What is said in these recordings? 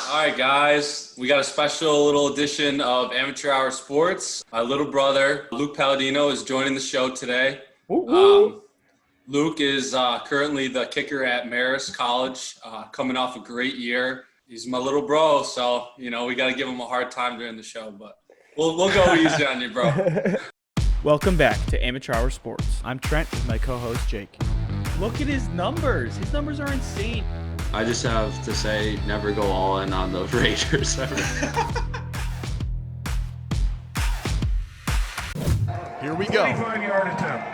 All right, guys, we got a special little edition of Amateur Hour Sports. My little brother, Luke Paladino, is joining the show today. Luke is currently the kicker at Marist College, coming off a great year. He's my little bro, so, we got to give him a hard time during the show, but we'll go easy on you, bro. Welcome back to Amateur Hour Sports. I'm Trent with my co-host Jake. Look at his numbers. His numbers are insane. I just have to say, never go all in on the Raiders. Here we go. 45-yard attempt.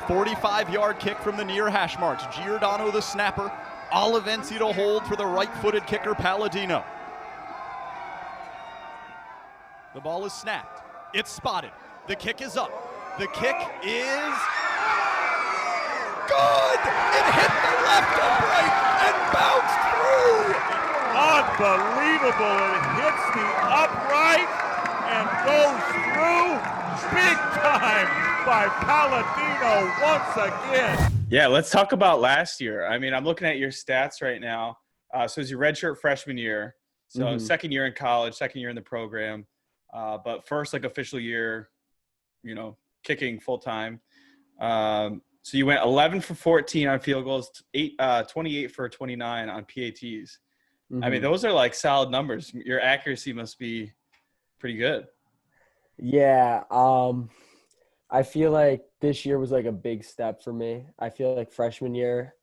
45-yard kick from the near hash marks. Giordano the snapper. Olivensi to hold for the right-footed kicker Paladino. The ball is snapped. It's spotted. The kick is up. The kick is good! It hit the left upright and bounced through! Unbelievable. It hits the upright and goes through big time by Paladino once again. Yeah, let's talk about last year. I mean, I'm looking at your stats right now. So it's your redshirt freshman year. So second year in college, second year in the program. But first, official year, kicking full time. So you went 11 for 14 on field goals, 28 for 29 on PATs. I mean, those are solid numbers. Your accuracy must be pretty good. Yeah. I feel like this year was a big step for me. I feel like freshman year,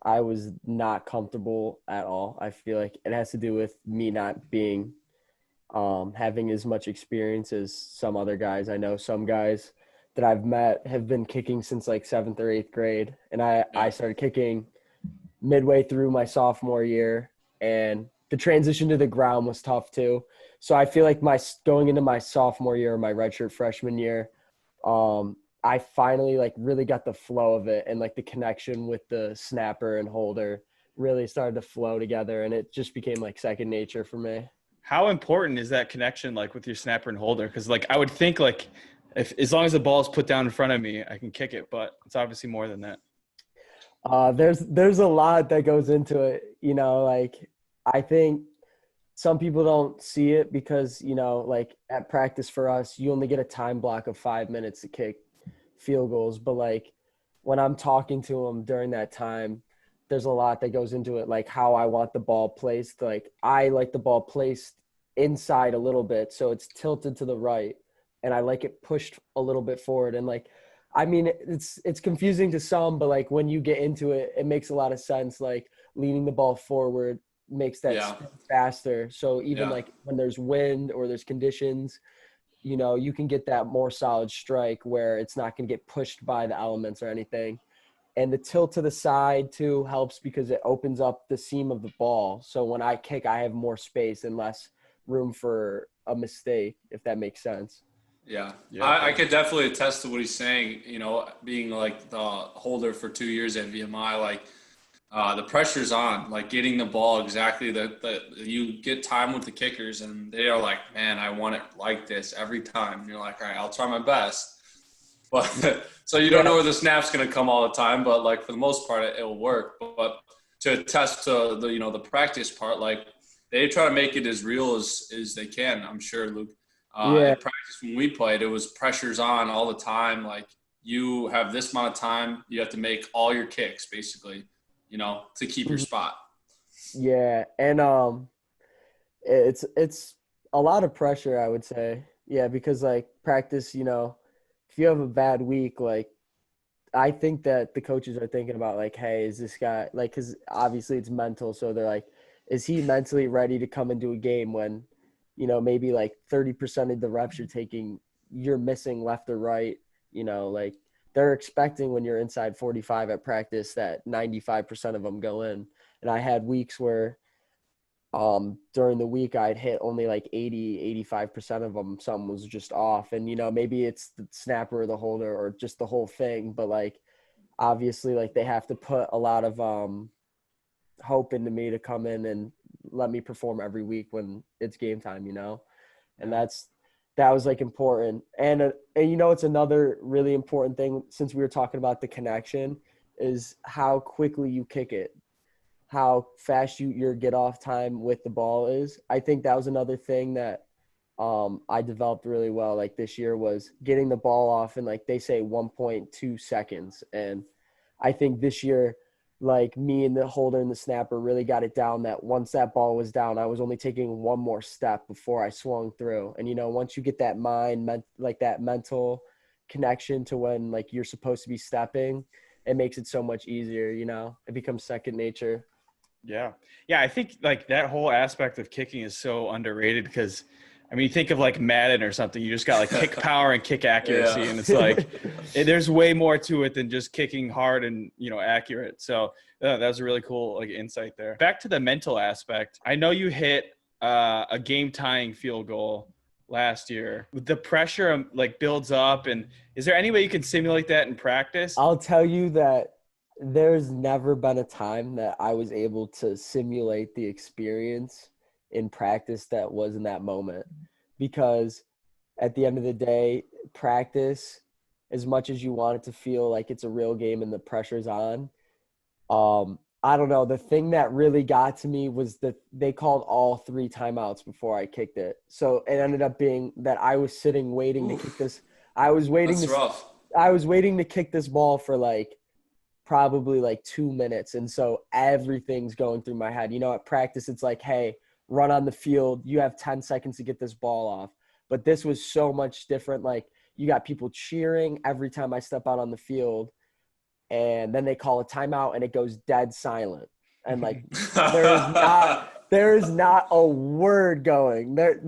I was not comfortable at all. I feel like it has to do with me not being having as much experience as some other guys. I know some guys that I've met have been kicking since 7th or 8th grade. And I started kicking midway through my sophomore year, and the transition to the ground was tough too. So I feel like going into my sophomore year, my redshirt freshman year, I finally really got the flow of it, and the connection with the snapper and holder really started to flow together, and it just became second nature for me. How important is that connection with your snapper and holder? Because I would think if as long as the ball is put down in front of me, I can kick it, but it's obviously more than that. There's a lot that goes into it. I think some people don't see it because, at practice for us, you only get a time block of 5 minutes to kick field goals. But when I'm talking to them during that time, there's a lot that goes into it, how I want the ball placed. I like the ball placed inside a little bit, so it's tilted to the right, and I like it pushed a little bit forward. And I mean, it's confusing to some, but when you get into it, it makes a lot of sense. Leaning the ball forward makes that spin faster. So even when there's wind or there's conditions, you can get that more solid strike where it's not going to get pushed by the elements or anything. And the tilt to the side too helps because it opens up the seam of the ball. So when I kick, I have more space and less room for a mistake, if that makes sense. Yeah. I could definitely attest to what he's saying, being the holder for 2 years at VMI, the pressure's on, getting the ball exactly that you get time with the kickers, and they are man, I want it like this every time. And you're all right, I'll try my best. But so you don't know where the snap's going to come all the time, but for the most part, it will work. But to attest to the practice part, they try to make it as real as they can. I'm sure, Luke. At practice when we played, it was pressure's on all the time. You have this amount of time, you have to make all your kicks basically, to keep your spot. Yeah, and it's a lot of pressure, I would say. Yeah, because practice, if you have a bad week, I think that the coaches are thinking about hey, is this guy because obviously it's mental, so they're is he mentally ready to come into a game when maybe 30% of the reps you're taking, you're missing left or right, they're expecting when you're inside 45 at practice that 95% of them go in. And I had weeks where during the week I'd hit only 80-85% of them. Some was just off, and maybe it's the snapper or the holder or just the whole thing, but obviously they have to put a lot of hope into me to come in and let me perform every week when it's game time, and that was important. And it's another really important thing, since we were talking about the connection, is how quickly you kick it. how fast your get off time with the ball is. I think that was another thing that I developed really well like this year was getting the ball off in like they say 1.2 seconds. And I think this year, like me and the holder and the snapper really got it down that once that ball was down, I was only taking one more step before I swung through. And, once you get that like that mental connection to when like you're supposed to be stepping, it makes it so much easier, it becomes second nature. Yeah. Yeah. I think like that whole aspect of kicking is so underrated because you think of like Madden or something, you just got like kick power and kick accuracy. Yeah. And it's like, there's way more to it than just kicking hard and, accurate. So that was a really cool like insight there. Back to the mental aspect. I know you hit a game tying field goal last year. The pressure like builds up. And is there any way you can simulate that in practice? I'll tell you that there's never been a time that I was able to simulate the experience in practice that was in that moment, because at the end of the day, practice, as much as you want it to feel like it's a real game and the pressure's on, I don't know. The thing that really got to me was that they called all 3 timeouts before I kicked it. So it ended up being that I was sitting waiting to kick this. I was waiting to kick this ball for like probably like 2 minutes. And so everything's going through my head. At practice, it's like, hey, run on the field. You have 10 seconds to get this ball off. But this was so much different. Like you got people cheering every time I step out on the field. And then they call a timeout and it goes dead silent. And like, there is not a word going there.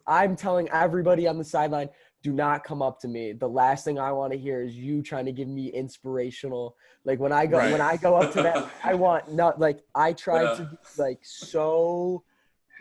I'm telling everybody on the sideline, do not come up to me. The last thing I want to hear is you trying to give me inspirational. Like when I go up to that, I want not like, I tried to be like, so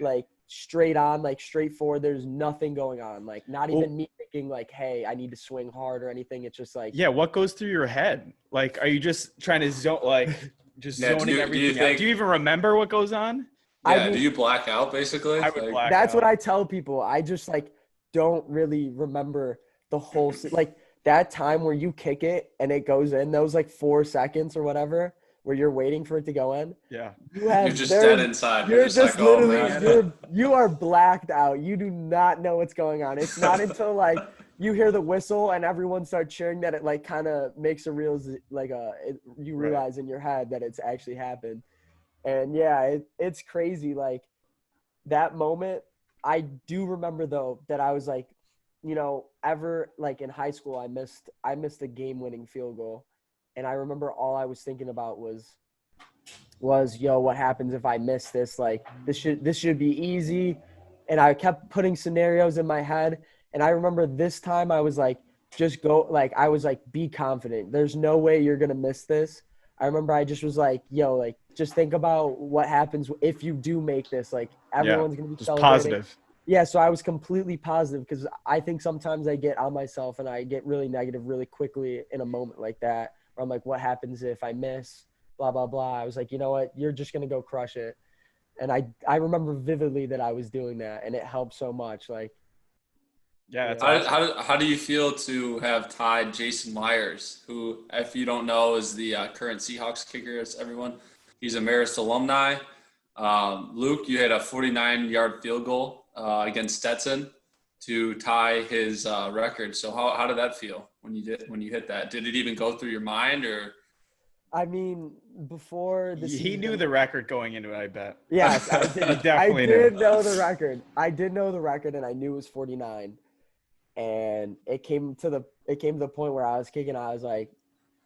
like straight on, like straightforward. There's nothing going on. Like not even me thinking like, hey, I need to swing hard or anything. It's just like, yeah. What goes through your head? Like, are you just trying to zoning everything out? Do you even remember what goes on? Yeah. Do you black out basically? I would black that's out. what I tell people. I just like don't really remember the whole like that time where you kick it and it goes in, those like 4 seconds or whatever where you're waiting for it to go in. Yeah. You're just dead inside. You're just like, literally, you are blacked out. You do not know what's going on. It's not until like you hear the whistle and everyone starts cheering that it like kind of makes you realize in your head that it's actually happened. And yeah, it's crazy. Like that moment, I do remember though that I was like, ever like in high school, I missed a game-winning field goal. And I remember all I was thinking about was, what happens if I miss this? Like this should be easy. And I kept putting scenarios in my head. And I remember this time I was like, just go, like, I was like, be confident. There's no way you're going to miss this. I remember I just was like, like, just think about what happens if you do make this. Like everyone's going to be just celebrating. Positive. Yeah, so I was completely positive because I think sometimes I get on myself and I get really negative really quickly in a moment like that. Where I'm like, what happens if I miss? Blah, blah, blah. I was like, you know what? You're just going to go crush it. And I remember vividly that I was doing that, and it helped so much. Like, yeah. That's How do you feel to have tied Jason Myers, who, if you don't know, is the current Seahawks kicker, as everyone. He's a Marist alumni. Luke, you hit a 49-yard field goal against Stetson to tie his record. So how did that feel when you hit that? Did it even go through your mind, or? I mean, before the season, he knew the record going into it, I bet. Yes, I did. I did know the record. I did know the record, and I knew it was 49. And it came to the point where I was kicking. I was like,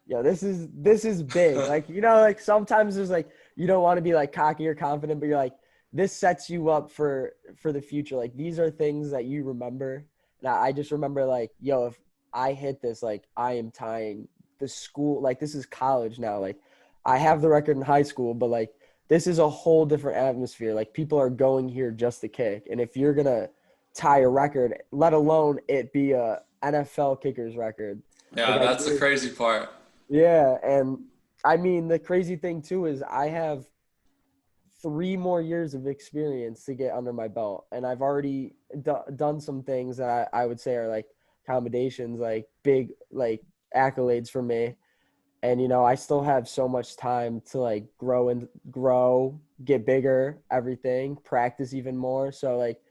"Yo, this is big." Like, like sometimes there's like you don't want to be like cocky or confident, but you're like, this sets you up for the future. Like these are things that you remember. And I just remember like, yo, if I hit this, like I am tying the school. Like this is college now. Like I have the record in high school, but like this is a whole different atmosphere. Like people are going here just to kick. And if you're gonna tie a record, let alone it be a NFL kicker's record. Yeah, like, that's the crazy part. Yeah, and I mean the crazy thing too is I have 3 more years of experience to get under my belt, and I've already done some things that I would say are like accommodations, like big like accolades for me. And, I still have so much time to like grow, get bigger, everything, practice even more. So like,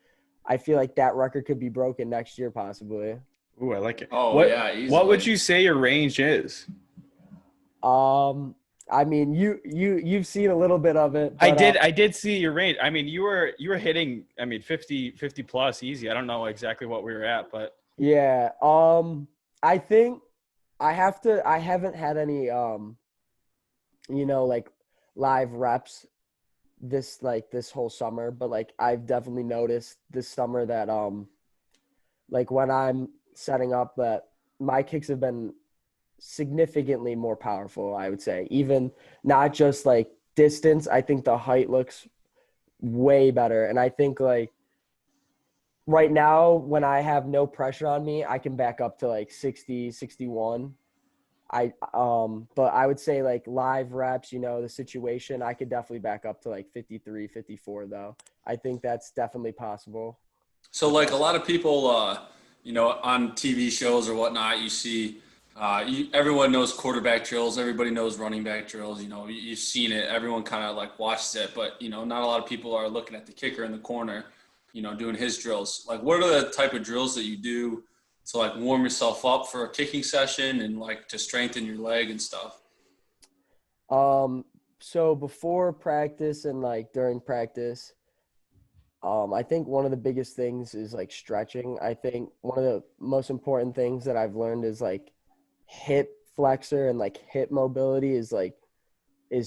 I feel like that record could be broken next year, possibly. Ooh, I like it. Oh What yeah, what would easily. you say your range is? I mean, you've seen a little bit of it, I but did I did see your range. I mean, you were hitting, I mean, 50 plus easy. I don't know exactly what we were at, but yeah. I think I haven't had any like live reps this whole summer, but like I've definitely noticed this summer that like when I'm setting up that my kicks have been significantly more powerful, I would say. Even not just like distance, I think the height looks way better. And I think like right now when I have no pressure on me, I can back up to like 60, 61. But I would say like live reps, the situation, I could definitely back up to like 53, 54 though. I think that's definitely possible. So like a lot of people, on TV shows or whatnot, you see, everyone knows quarterback drills. Everybody knows running back drills. You've seen it. Everyone kind of like watches it, but not a lot of people are looking at the kicker in the corner, doing his drills. Like, what are the type of drills that you do to like warm yourself up for a kicking session and like to strengthen your leg and stuff? So before practice and like during practice, I think one of the biggest things is like stretching. I think one of the most important things that I've learned is like hip flexor and like hip mobility is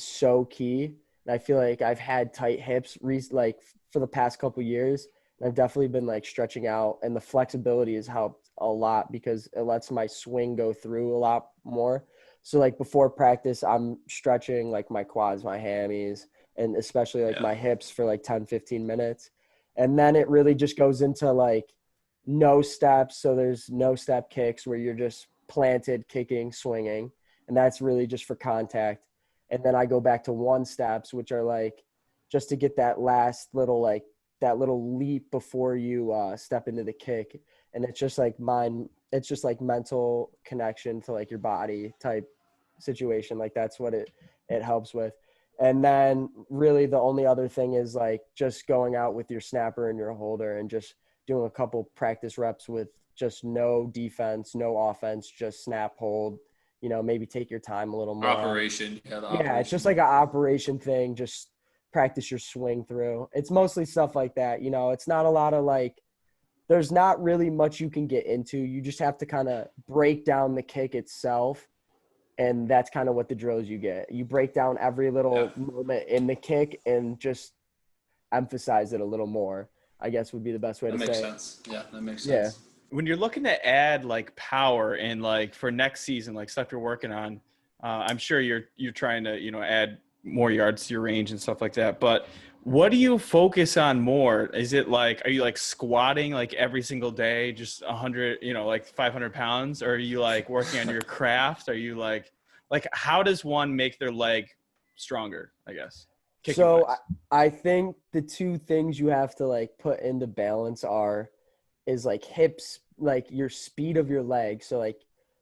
so key. And I feel like I've had tight hips like for the past couple years, and I've definitely been like stretching out, and the flexibility has helped a lot because it lets my swing go through a lot more. So like before practice, I'm stretching like my quads, my hammies, and especially like Yeah. my hips for like 10, 15 minutes. And then it really just goes into like no steps. So there's no step kicks where you're just planted, kicking, swinging. And that's really just for contact. And then I go back to one steps, which are like just to get that last little like that little leap before you step into the kick. And it's just like it's just like mental connection to like your body type situation. Like that's what it helps with. And then really the only other thing is like just going out with your snapper and your holder and just doing a couple practice reps with just no defense, no offense, just snap, hold, maybe take your time a little more. Operation. Yeah, the Yeah, operation. it's just like an operation thing. Just practice your swing through. It's mostly stuff like that. It's not a lot of like, there's not really much you can get into. You just have to kind of break down the kick itself. And that's kind of what the drills you get. You break down every little moment in the kick and just emphasize it a little more, I guess would be the best way That to makes say sense. Yeah, that makes Yeah. sense. when you're looking to add like power and like for next season, like stuff you're working on, I'm sure you're trying to, add more yards to your range and stuff like that. But what do you focus on more? Is it like, are you like squatting like every single day, just 100, like 500 pounds? Or are you like working on your craft? Are you like how does one make their leg stronger, I guess? So Kicking-wise? I think the two things you have to like put into balance is like hips, like your speed of your leg. So like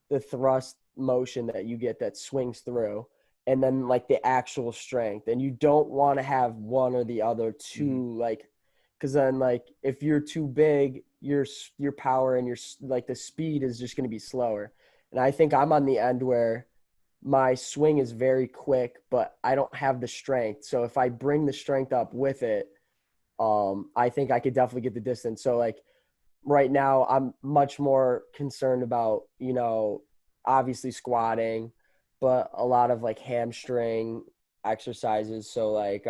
the thrust motion that you get that swings through, and then like the actual strength. And you don't want to have one or the other too, like, because then like if you're too big, your power and your like the speed is just going to be slower. And I think I'm on the end where my swing is very quick, but I don't have the strength. So if I bring the strength up with it, I think I could definitely get the distance. So like right now, I'm much more concerned about, obviously squatting, but a lot of like hamstring exercises. So like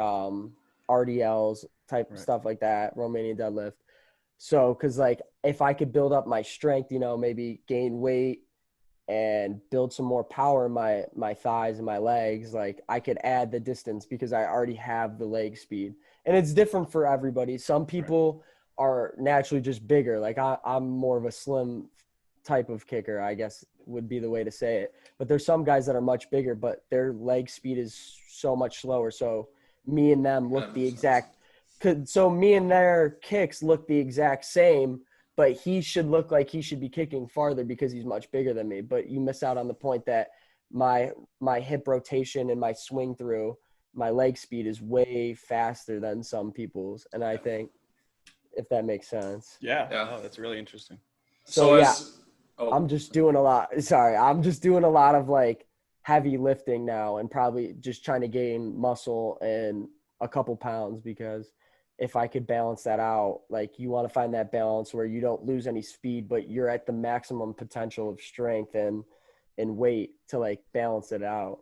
RDLs type Right. stuff like that, Romanian deadlift. So, cause like if I could build up my strength, maybe gain weight and build some more power in my thighs and my legs, like I could add the distance because I already have the leg speed. And it's different for everybody. Some people are naturally just bigger. Like I'm more of a slim type of kicker, I guess would be the way to say it. But there's some guys that are much bigger, but their leg speed is so much slower. So me and them look That the makes sense. exact so me and their kicks look the exact same, but he should look like he should be kicking farther because he's much bigger than me. But you miss out on the point that my hip rotation and my swing through, my leg speed is way faster than some people's. And I think, if that makes sense. Yeah. Yeah. Oh, that's really interesting. So yeah, oh, I'm just doing a lot. Sorry, I'm just doing a lot of like heavy lifting now, and probably just trying to gain muscle and a couple pounds, because if I could balance that out, like you want to find that balance where you don't lose any speed, but you're at the maximum potential of strength and weight to like balance it out.